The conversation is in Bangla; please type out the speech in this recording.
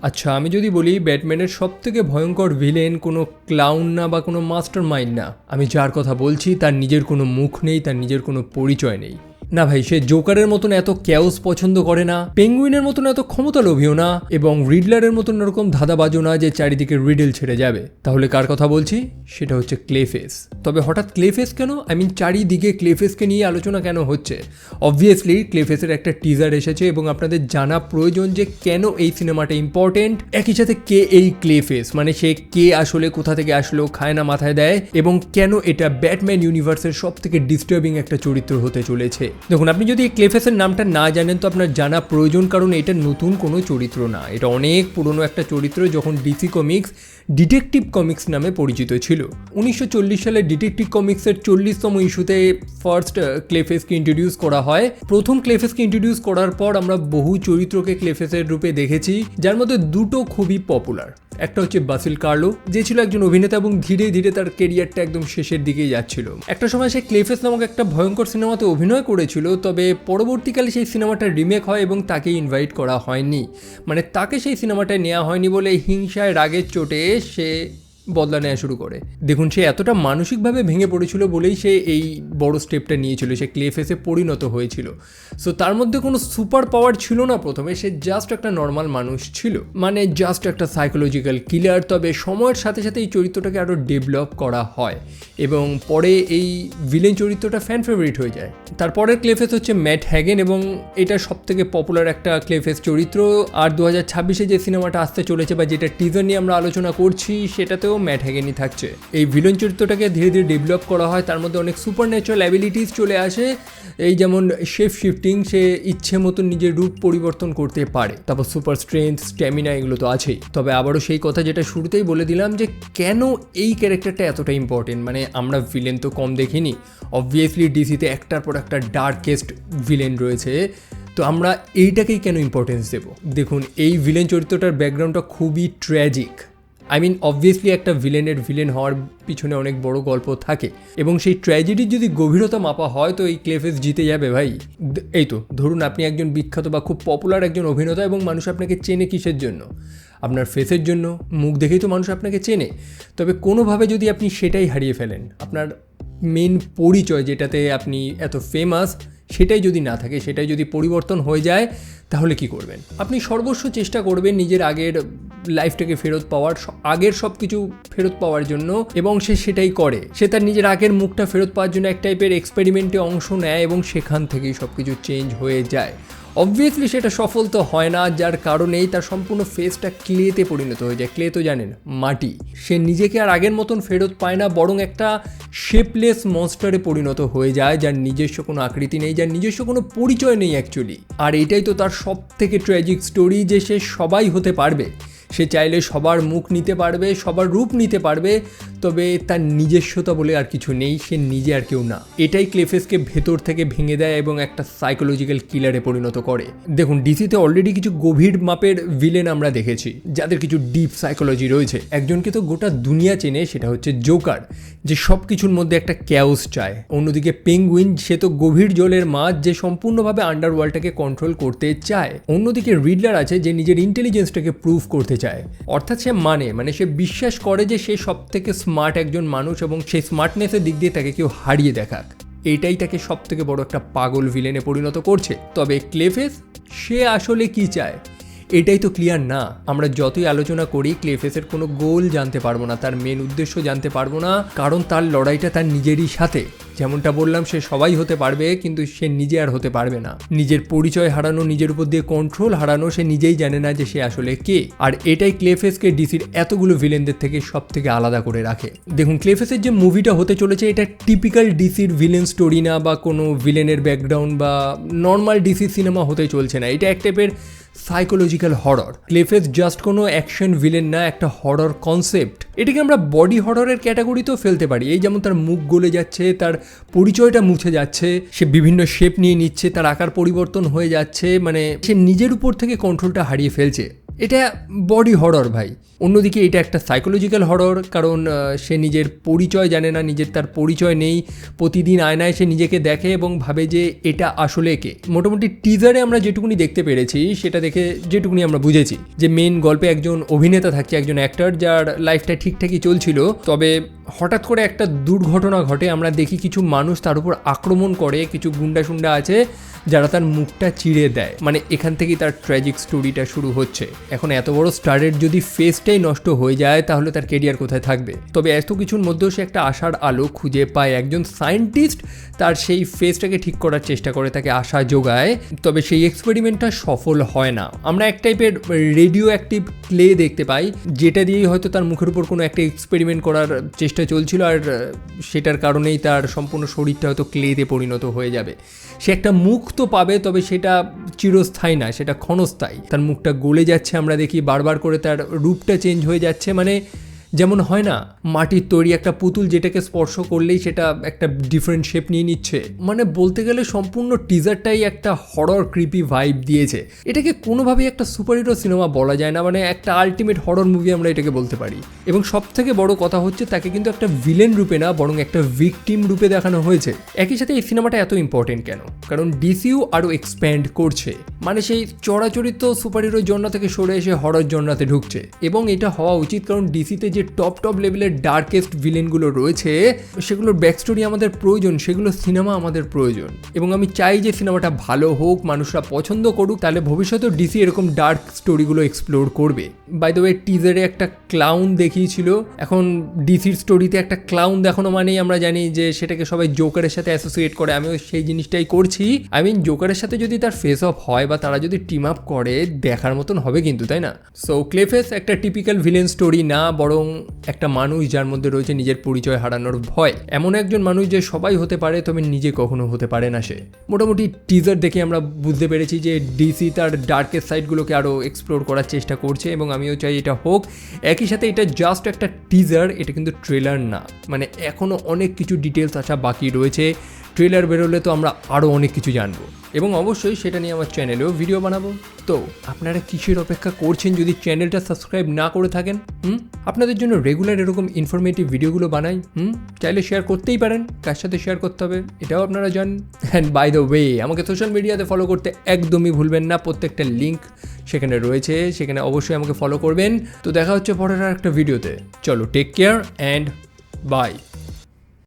আচ্ছা, আমি যদি বলি ব্যাটম্যানের সব থেকে ভয়ঙ্কর ভিলেন কোনো ক্লাউন না বা কোনো মাস্টার মাইন্ড না, আমি যার কথা বলছি তার নিজের কোনো মুখ নেই, তার নিজের কোনো পরিচয় নেই। না ভাই, সে জোকারের মতন এত ক্যাওস পছন্দ করে না, পেঙ্গুইনের মতন এত ক্ষমতা লোভীও না, এবং রিডলারের মতন এরকম ধাঁধাবাজও না যে চারিদিকে রিডেল ছেড়ে যাবে। তাহলে কার কথা বলছি? সেটা হচ্ছে ক্লেফেস। তবে হঠাৎ ক্লেফেস কেন? চারিদিকে ক্লেফেসকে নিয়ে আলোচনা কেন হচ্ছে? অবভিয়াসলি ক্লেফেসের একটা টিজার এসেছে এবং আপনাদের জানা প্রয়োজন যে কেন এই সিনেমাটা ইম্পর্টেন্ট, একই সাথে কে এই ক্লেফেস, মানে সে কে আসলে, কোথা থেকে আসলো, খায় না মাথায় দেয়, এবং কেন এটা ব্যাটম্যান ইউনিভার্সের সব থেকে ডিস্টার্বিং একটা চরিত্র হতে চলেছে। দেখুন, আপনি যদি এই ক্লেফেসের নামটা না জানেন তো আপনার জানা প্রয়োজন, কারণ এটা নতুন কোনো চরিত্র না, এটা অনেক পুরনো একটা চরিত্র যখন ডিসি কমিক্স ডিটেকটিভ কমিক্স নামে পরিচিত ছিল। 1940 সালে ডিটেকটিভ কমিক্সের 40তম ইস্যুতে ফার্স্ট ক্লেফেসকে ইন্ট্রোডিউস করা হয়। প্রথম ক্লেফেসকে ইন্ট্রোডিউস করার পর আমরা বহু চরিত্রকে ক্লেফেসের রূপে দেখেছি, যার মধ্যে দুটো খুবই পপুলার। একটা হচ্ছে বাসিল কার্লো, যে ছিল একজন অভিনেতা এবং ধীরে ধীরে তার কেরিয়ারটা একদম শেষের দিকেই যাচ্ছিল। একটা সময় সে ক্লেফেস নামক একটা ভয়ঙ্কর সিনেমাতে অভিনয় করেছিল, তবে পরবর্তীকালে সেই সিনেমাটা রিমেক হয় এবং তাকে ইনভাইট করা হয়নি, মানে তাকে সেই সিনেমাটায় নেওয়া হয়নি বলে হিংসায় রাগের চোটে সে বদলা নেওয়া শুরু করে। দেখুন, সে এতটা মানসিকভাবে ভেঙে পড়েছিল বলেই সে এই বড় স্টেপটা নিয়েছিল, সে ক্লেফেসে পরিণত হয়েছিল। সো তার মধ্যে কোনো সুপার পাওয়ার ছিল না প্রথমে, সে জাস্ট একটা নর্মাল মানুষ ছিল, মানে জাস্ট একটা সাইকোলজিক্যাল কিলার। তবে সময়ের সাথে সাথে এই চরিত্রটাকে আরও ডেভেলপ করা হয় এবং পরে এই ভিলেন চরিত্রটা ফ্যান ফেভারিট হয়ে যায়। তারপরের ক্লেফেস হচ্ছে ম্যাট হ্যাগেন এবং এটা সব থেকে পপুলার একটা ক্লেফেস চরিত্র। আর 2026-এ যে সিনেমাটা আসতে চলেছে বা যেটা টিজার নিয়ে আমরা আলোচনা করছি, সেটাতেও ম্যাট হ্যাগেনই থাকছে। এই ভিলেন চরিত্রটাকে ধীরে ধীরে ডেভেলপ করা হয়, তার মধ্যে অনেক সুপার ন্যাচারাল অ্যাবিলিটিস চলে আসে, এই যেমন শেপ শিফটিং, সে ইচ্ছে মতো নিজের রূপ পরিবর্তন করতে পারে, তারপর সুপার স্ট্রেংথ, স্ট্যামিনা, এগুলো তো আছেই। তবে আবারও সেই কথা যেটা শুরুতেই বলে দিলাম যে কেন এই ক্যারেক্টারটা এতটা ইম্পর্টেন্ট, মানে আমরা ভিলেন তো কম দেখিনি, অবভিয়াসলি ডিসিতে একটার পর একটা ডার্কেস্ট ভিলেন রয়েছে, তো আমরা এইটাকেই কেন ইম্পর্টেন্স দেব? দেখুন, এই ভিলেন চরিত্রটার ব্যাকগ্রাউন্ডটা খুবই ট্র্যাজিক। অবভিয়াসলি একটা ভিলেনের ভিলেন হওয়ার পিছনে অনেক বড় গল্প থাকে এবং সেই ট্র্যাজেডির যদি গভীরতা মাপা হয় তো এই ক্লেফেস জিতে যাবে ভাই। এই তো ধরুন, আপনি একজন বিখ্যাত বা খুব পপুলার একজন অভিনেতা এবং মানুষ আপনাকে চেনে কিসের জন্য? আপনার ফেসের জন্য, মুখ দেখেই তো মানুষ আপনাকে চেনে। তবে কোনোভাবে যদি আপনি সেটাই হারিয়ে ফেলেন, আপনার মেন পরিচয় যেটাতে আপনি এত ফেমাস, সেটাই যদি না থাকে, সেটাই যদি পরিবর্তন হয়ে যায়, তাহলে কি করবেন? আপনি সর্বস্ব চেষ্টা করবেন নিজের আগের লাইফটাকে ফেরত পাওয়ার, আগের সব কিছু ফেরত পাওয়ার জন্য, এবং সে সেটাই করে। সে তার নিজের আগের মুখটা ফেরত পাওয়ার জন্য এক টাইপের এক্সপেরিমেন্টে অংশ নেয় এবং সেখান থেকেই সব কিছু চেঞ্জ হয়ে যায়। অবভিয়াসলি সেটা সফল তো হয় না, যার কারণেই তার সম্পূর্ণ ফেসটা ক্লেতে পরিণত হয়ে যায়। ক্লে তো জানেন, মাটি। সে নিজেকে আর আগের মতন ফেরত পায় না, বরং একটা শেপলেস মনস্টারে পরিণত হয়ে যায়, যার নিজস্ব কোনো আকৃতি নেই, যার নিজস্ব কোনো পরিচয় নেই অ্যাকচুয়ালি। আর এটাই তো তার সব থেকে ট্র্যাজিক স্টোরি, যে সে সবাই হতে পারবে, সে চাইলে সবার মুখ নিতে পারবে, সবার রূপ নিতে পারবে, তবে তার নিজস্বতা বলে আর কিছু নেই, সে নিজে আর কেউ না। এটাই ক্লেফেসকে ভেতর থেকে ভেঙে দেয় এবং একটা সাইকোলজিক্যাল কিলারে পরিণত করে। দেখুন, ডিসিতে অলরেডি কিছু গভীর মাপের ভিলেন আমরা দেখেছি, যাদের কিছু ডিপ সাইকোলজি রয়েছে। একজনকে তো গোটা দুনিয়া চেনে, সেটা হচ্ছে জোকার, যে সব কিছুর মধ্যে একটা ক্যাওস চায়। অন্যদিকে পেঙ্গুইন, সে তো গভীর জলের মাছ, যে সম্পূর্ণভাবে আন্ডারওয়ার্ল্ডটাকে কন্ট্রোল করতে চায়। অন্যদিকে রিডলার আছে, যে নিজের ইন্টেলিজেন্সটাকে প্রুভ করতে চায়, অর্থাৎ সে মানে সে বিশ্বাস করে যে সে সব থেকে স্মার্ট একজন মানুষ এবং সেই স্মার্টনেসের দিক দিয়ে তাকে কেউ হারিয়ে দেখাক। এটাই তাকে সব থেকে বড় একটা পাগল ভিলেনে পরিণত করছে। তবে ক্লেফেস, সে আসলে কি চায় এটাই তো ক্লিয়ার না। আমরা যতই আলোচনা করি, ক্লেফেসের কোনো গোল জানতে পারবো না, তার মেন উদ্দেশ্য জানতে পারবো না, কারণ তার লড়াইটা তার নিজেরই সাথে। যেমনটা বললাম, সে সবাই হতে পারবে, কিন্তু সে নিজে আর হতে পারবে না। নিজের পরিচয় হারানো, নিজের উপর দিয়ে কন্ট্রোল হারানো, সে নিজেই জানে না যে সে আসলে কে। আর এটাই ক্লেফেসকে ডিসির এতগুলো ভিলেনদের থেকে সব থেকে আলাদা করে রাখে। দেখুন, ক্লেফেসের যে মুভিটা হতে চলেছে, এটা টিপিক্যাল ডিসির ভিলেন স্টোরি না, বা কোনো ভিলেনের ব্যাকগ্রাউন্ড বা নর্মাল ডিসি সিনেমা হতে চলছে না। এটা এক টাইপের সাইকোলজিক্যাল হরর। ক্লেফেস জাস্ট কোনো অ্যাকশন ভিলেন না, একটা হরর কনসেপ্ট। এটাকে আমরা বডি হররের ক্যাটাগরিতেও ফেলতে পারি। এই যেমন তার মুখ গলে যাচ্ছে, তার পরিচয়টা মুছে যাচ্ছে, সে বিভিন্ন শেপ নিয়ে নিচ্ছে, তার আকার পরিবর্তন হয়ে যাচ্ছে, মানে সে নিজের উপর থেকে কন্ট্রোলটা হারিয়ে ফেলছে। এটা বডি হরর ভাই। অন্যদিকে এটা একটা সাইকোলজিক্যাল হরর, কারণ সে নিজের পরিচয় জানে না, নিজের তার পরিচয় নেই, প্রতিদিন আয়নায় সে নিজেকে দেখে এবং ভাবে যে এটা আসলে কে। মোটামুটি টিজারে আমরা যেটুকুনি দেখতে পেরেছি সেটা দেখে যেটুকুনি আমরা বুঝেছি যে মেন গল্পে একজন অভিনেতা থাকছে, একজন অ্যাক্টর, যার লাইফটা ঠিকঠাকই চলছিল, তবে হঠাৎ করে একটা দুর্ঘটনা ঘটে। আমরা দেখি কিছু মানুষ তার উপর আক্রমণ করে, কিছু গুন্ডা সুন্ডা আছে যারা তার মুখটা চিড়ে দেয়। মানে এখান থেকেই তার ট্র্যাজিক স্টোরিটা শুরু হচ্ছে। এখন এত বড় স্টারের যদি ফেসটাই নষ্ট হয়ে যায় তাহলে তার কেরিয়ার কোথায় থাকবে? তবে এত কিছুর মধ্যেও সে একটা আশার আলো খুঁজে পায়। একজন সায়েন্টিস্ট তার সেই ফেসটাকে ঠিক করার চেষ্টা করে, তাকে আশা যোগায়, তবে সেই এক্সপেরিমেন্টটা সফল হয় না। আমরা এক টাইপের রেডিও অ্যাক্টিভ ক্লে দেখতে পাই, যেটা দিয়েই হয়তো তার মুখের উপর কোনো একটা এক্সপেরিমেন্ট করার চেষ্টা চলছিল, আর সেটার কারণেই তার সম্পূর্ণ শরীরটা হয়তো ক্লেতে পরিণত হয়ে যাবে। সে একটা মুখ তো পাবে, তবে সেটা চিরস্থায়ী না, সেটা ক্ষণস্থায়ী। তার মুখটা গলে যাচ্ছে, আমরা দেখি বারবার করে তার রূপটা চেঞ্জ হয়ে যাচ্ছে। মানে যেমন হয় না মাটির তৈরি একটা পুতুল, যেটাকে স্পর্শ করলেই সেটা একটা ডিফারেন্ট শেপ নিয়ে নিচ্ছে। মানে বলতে গেলে সম্পূর্ণ টিজারটাই একটা হরর ক্রিপি ভাইব দিয়েছে। এটাকে কোনোভাবেই একটা সুপারহিরো সিনেমা বলা যায় না, মানে একটা আলটিমেট হরর মুভি আমরা এটাকে বলতে পারি। এবং সব থেকে বড় কথা হচ্ছে তাকে কিন্তু একটা ভিলেন রূপে না, বরং একটা ভিকটিম রূপে দেখানো হয়েছে। একই সাথে এই সিনেমাটা এত ইম্পর্টেন্ট কেন? কারণ ডিসিইউ আরও এক্সপ্যান্ড করছে, মানে সেই চড়াচড়িত সুপারহিরো জনরা থেকে সরে এসে হরর জনরাতে ঢুকছে। এবং এটা হওয়া উচিত, কারণ ডিসিতে যে টপ লেভেলের ডার্কেস্ট ভিলেনগুলো রয়েছে সেগুলোর ব্যাকস্টোরি আমাদের প্রয়োজন, সেগুলো সিনেমা আমাদের প্রয়োজন। এবং আমি চাই যে সিনেমাটা ভালো হোক, মানুষরা পছন্দ করুক, তাহলে ভবিষ্যতেও ডিসি এরকম ডার্ক স্টোরিগুলো এক্সপ্লোর করবে। বাই দ্য ওয়ে, টিজারে একটা ক্লাউন দেখিয়েছিল। এখন ডিসির স্টোরিতে একটা ক্লাউন দেখানো মানেই আমরা জানি যে সেটাকে সবাই জোকারের সাথে অ্যাসোসিয়েট করে। আমিও সেই জিনিসটাই করছি। আই মিন, জোকারের সাথে যদি তার ফেস অফ হয় বা তারা যদি টিম আপ করে, দেখার মতন হবে কিন্তু, তাই না? সো ক্লেফেস একটা টিপিক্যাল ভিলেন স্টোরি না, বরং একটা মানুষ যার মধ্যে রয়েছে নিজের পরিচয় হারানোর ভয়। এমন একজন মানুষ যে সবাই হতে পারে, তবে নিজে কখনো হতে পারে না সে। মোটামুটি টিজার দেখে আমরা বুঝতে পেরেছি যে ডিসি তার ডার্কেস্ট সাইডগুলোকে আরও এক্সপ্লোর করার চেষ্টা করছে, এবং আমিও চাই এটা হোক। একই সাথে এটা জাস্ট একটা টিজার, এটা কিন্তু ট্রেলার না। মানে এখনও অনেক কিছু ডিটেলস আসা বাকি রয়েছে। ট্রেলার বেরোলে তো আমরা আরও অনেক কিছু জানবো, এবং অবশ্যই সেটা নিয়ে আমার চ্যানেলেও ভিডিও বানাবো। তো আপনারা কিসের অপেক্ষা করছেন? যদি চ্যানেলটা সাবস্ক্রাইব না করে থাকেন, আপনাদের জন্য রেগুলার এরকম ইনফরমেটিভ ভিডিওগুলো বানাই। চাইলে শেয়ার করতেই পারেন, কার সাথে শেয়ার করতে হবে এটাও আপনারা জানেন। অ্যান্ড বাই দ্য ওয়ে, আমাকে সোশ্যাল মিডিয়াতে ফলো করতে একদমই ভুলবেন না। প্রত্যেকটা লিঙ্ক সেখানে রয়েছে, সেখানে অবশ্যই আমাকে ফলো করবেন। তো দেখা হচ্ছে পরের আর একটা ভিডিওতে। চলো, টেক কেয়ার অ্যান্ড বাই।